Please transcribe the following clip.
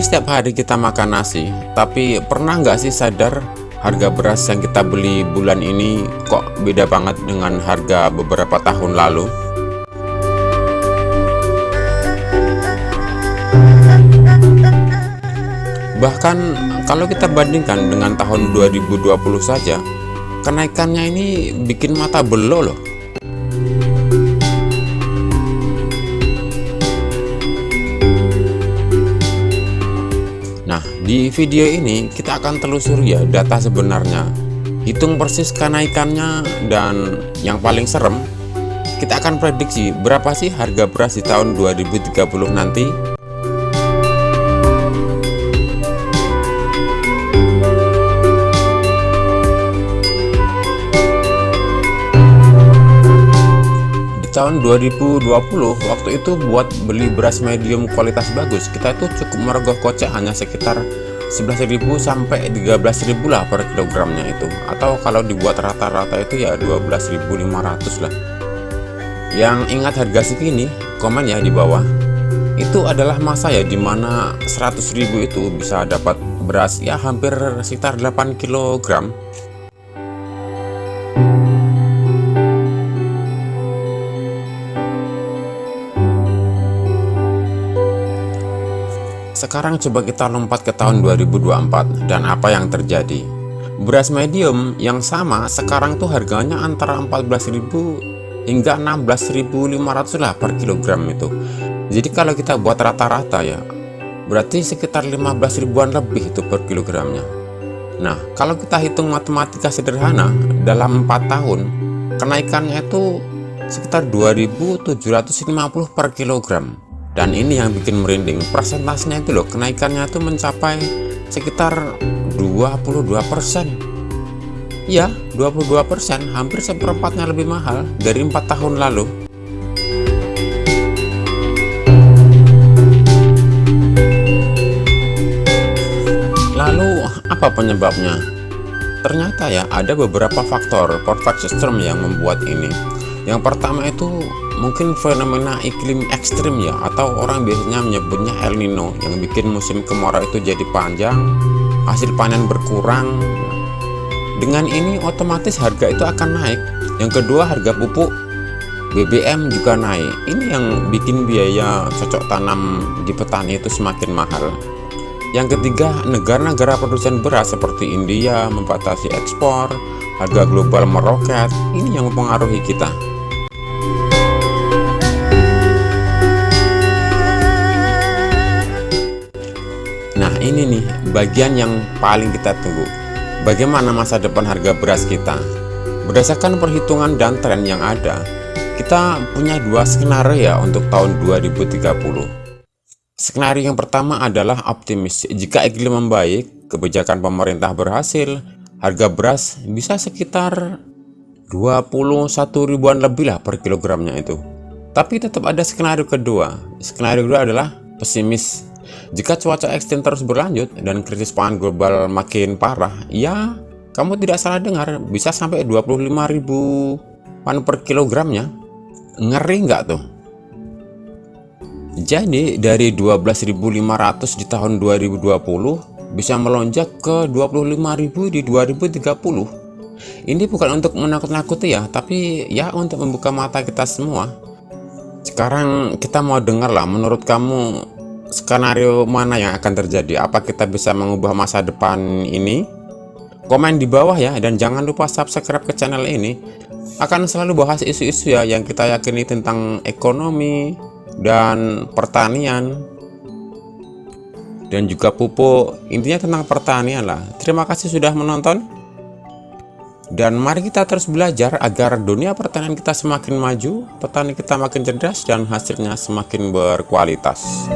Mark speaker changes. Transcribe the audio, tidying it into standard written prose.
Speaker 1: Hampir setiap hari kita makan nasi, tapi pernah nggak sih sadar harga beras yang kita beli bulan ini kok beda banget dengan harga beberapa tahun lalu? Bahkan kalau kita bandingkan dengan tahun 2020 saja, kenaikannya ini bikin mata belo loh. Nah, di video ini kita akan telusuri ya data sebenarnya, hitung persis kenaikannya, dan yang paling serem, kita akan prediksi berapa sih harga beras di tahun 2030 nanti. Tahun 2020 waktu itu buat beli beras medium kualitas bagus kita itu cukup merogoh kocek hanya sekitar 11.000 sampai 13.000 lah per kilogramnya itu, atau kalau dibuat rata-rata itu ya 12.500 lah. Yang ingat harga segini komen ya di bawah. Itu adalah masa ya dimana 100.000 itu bisa dapat beras ya hampir sekitar 8 kilogram. Sekarang coba kita lompat ke tahun 2024 dan apa yang terjadi. Beras medium yang sama sekarang tuh harganya antara 14.000 hingga 16.500 lah per kilogram itu. Jadi kalau kita buat rata-rata ya, berarti sekitar 15 ribuan lebih itu per kilogramnya. Nah, kalau kita hitung matematika sederhana, dalam 4 tahun kenaikannya itu sekitar 2.750 per kilogram. Dan ini yang bikin merinding, persentasenya itu loh, kenaikannya itu mencapai sekitar 22%. Ya, 22%, hampir seperempatnya lebih mahal dari 4 tahun lalu. Lalu, apa penyebabnya? Ternyata ya, ada beberapa faktor perfect storm yang membuat ini. Yang pertama itu mungkin fenomena iklim ekstrim ya, atau orang biasanya menyebutnya El Nino, yang bikin musim kemarau itu jadi panjang, hasil panen berkurang. Dengan ini otomatis harga itu akan naik. Yang kedua, harga pupuk BBM juga naik. Ini yang bikin biaya cocok tanam di petani itu semakin mahal. Yang ketiga, negara-negara produsen beras seperti India membatasi ekspor, harga global meroket. Ini yang mempengaruhi kita. Nah, ini nih bagian yang paling kita tunggu. Bagaimana masa depan harga beras kita? Berdasarkan perhitungan dan tren yang ada, kita punya dua skenario ya untuk tahun 2030. Skenario yang pertama adalah optimis. Jika iklim membaik, kebijakan pemerintah berhasil, harga beras bisa sekitar 21 ribuan lebih lah per kilogramnya itu. Tapi tetap ada skenario kedua. Skenario kedua adalah pesimis. Jika cuaca ekstrem terus berlanjut dan krisis pangan global makin parah, ya kamu tidak salah dengar, bisa sampai 25.000-an per kilogramnya. Ngeri nggak tuh? Jadi dari 12.500 di tahun 2020 bisa melonjak ke 25.000 di 2030. Ini bukan untuk menakut-nakuti ya, tapi ya untuk membuka mata kita semua. Sekarang kita mau dengar lah, menurut kamu skenario mana yang akan terjadi? Apa kita bisa mengubah masa depan ini? Komen di bawah ya, dan jangan lupa subscribe ke channel ini. Akan selalu bahas isu-isu ya yang kita yakini tentang ekonomi dan pertanian dan juga pupuk. Intinya tentang pertanian lah. Terima kasih sudah menonton, dan mari kita terus belajar agar dunia pertanian kita semakin maju, petani kita makin cerdas, dan hasilnya semakin berkualitas.